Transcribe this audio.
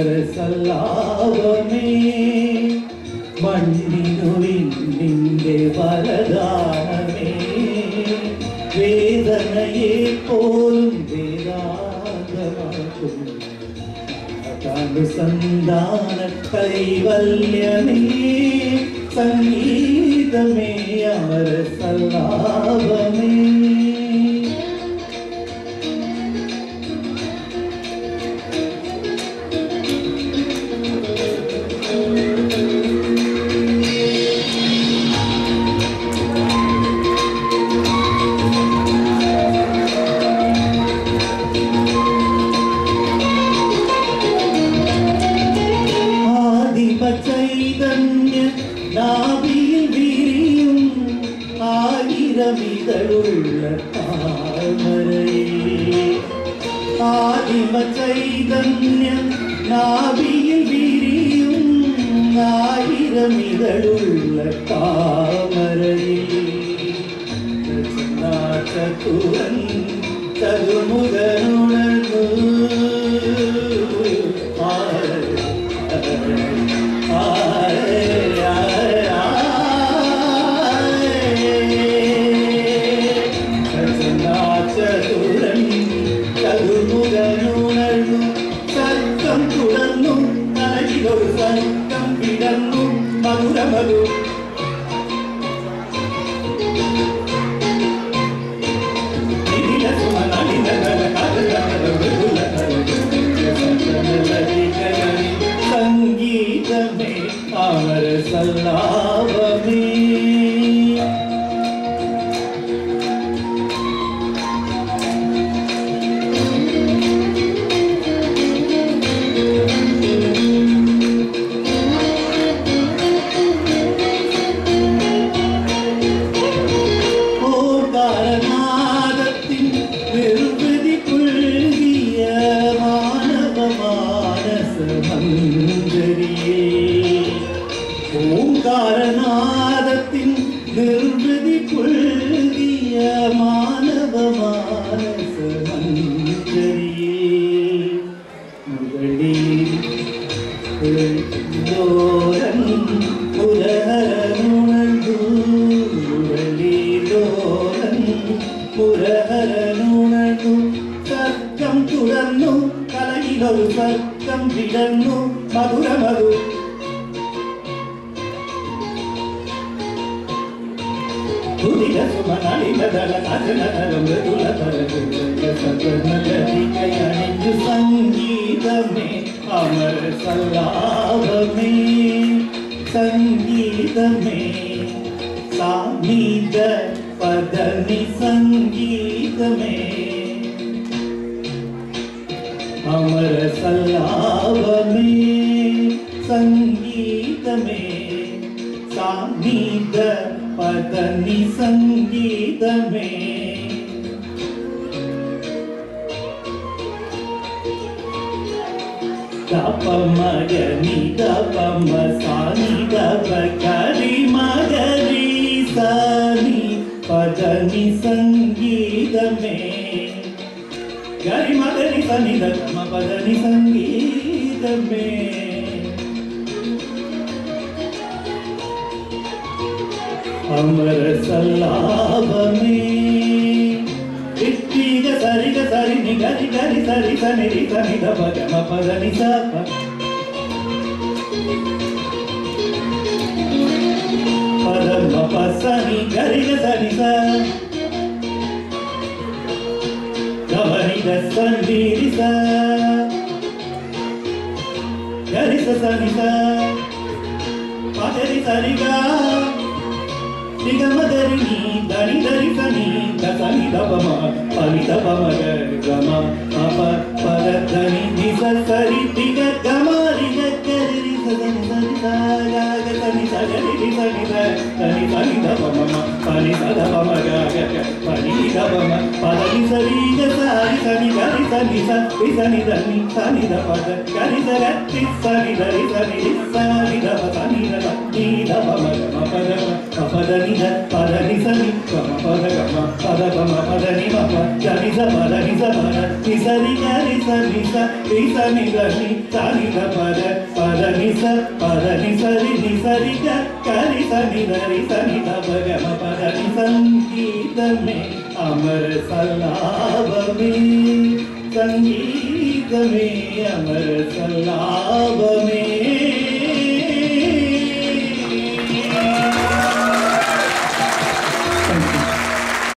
അമര സല്ലാപമേ മണ്ണിനുവിന്റെ വരദാനമേ വേദനയെ പോലും വേദാന്തമാക്കും അനുസന്ധാന കൈവല്യമേ സംഗീതമേ അമര സല്ലാപമേ ചൈതന്യ നാഭിയിൽ വിരിയും ആയിരമിതളുള്ള താമരയേ ആദിമ ചൈതന്യ നാഭിയിൽ വിരിയും ആയിരമിതളുള്ള താമരയേ ചതുരൻ ചതുമുഖനുണർന്നു സർക്കം തുടർന്നു തലയിലൊരു സർക്കം വിടർന്നു മധുരമധു സംഗീതമേ അമര സല്ലാപമേ ഓംകാരനാദത്തിൻ നിർവൃതി പുൽകിയ മാനവ മാനസ മഞ്ജരിയേ മുരളീലോരൻ മുരഹരനുണർന്നു മുരളീലോരൻ മുരഹരനുണർന്നു സർക്കം തുടർന്നു കലയിലൊരു സർക്കം വിടർന്നു മധുരമധു സംഗീതമേ അമര സല്ലാപമേ സംഗീതമേ സാമീത പദനി സംഗീതമേ അമര സല്ലാപമേ സംഗീതമേ സാമീത പദനി സംഗീതമേ ദപ മഗനി ദപ മസാനി ദപ കരി മഗരി സാനി പദനി സംഗീതമേ ഗരി മഗരി സനി ദപ പദനി സംഗീതമേ അമര സല്ലാപമേ ഇത്തിഗ സരിഗ സരി നി ഗരി ഗരി സരി സനി രി സനി ദ പ ഗ മ പ ധ നി സ പ പ ധ ಮ ಪ ಸ ನಿ ಗರಿ ಗ ಸ ನಿ ಸ ಗ ಮ ನಿ ದ ಸ ನಿ ರಿ ಸ ಗರಿ ಸ ಸ ನಿ ಸ ಪ ಧ ರಿ ಸ ರಿ ಗ ನಿಗಮದರಿನಿ ದನಿ ದರಿ ಸನಿ ದಸನಿ ದಪಮ ಪನಿ ದಪಮ ಗಮ ಅಪ ಪದ ಧನಿ ನಿಸ ಸರಿ ದಿಗ ಗಮ ರಿಗ ಕರಿ ರಿ ಸನಿ ಸನಿ ಗ ಸನಿ ಸರಿ ರಿ ಸನಿ ದ ಧನಿ ಸನಿ ದಪಮ ಪನಿ ದಪಮ ಗ ಪನಿ దపమ పదని సరి గసారి సని గరి సని సని దని సని దపద గరి సరి సని గరి సని సని దప సని దప నీ దపమ పద పదని ద పదని సని గమ పద గమ పద గమ పదని మప గరి సపదని సపద ని సరి గరి సని సని దని సని దపద పదని పదని సరి ని సరి గరి సని గరి సని దప గమ పదని సంగీత में अमर सलाब में संगीत में अमर सलाब में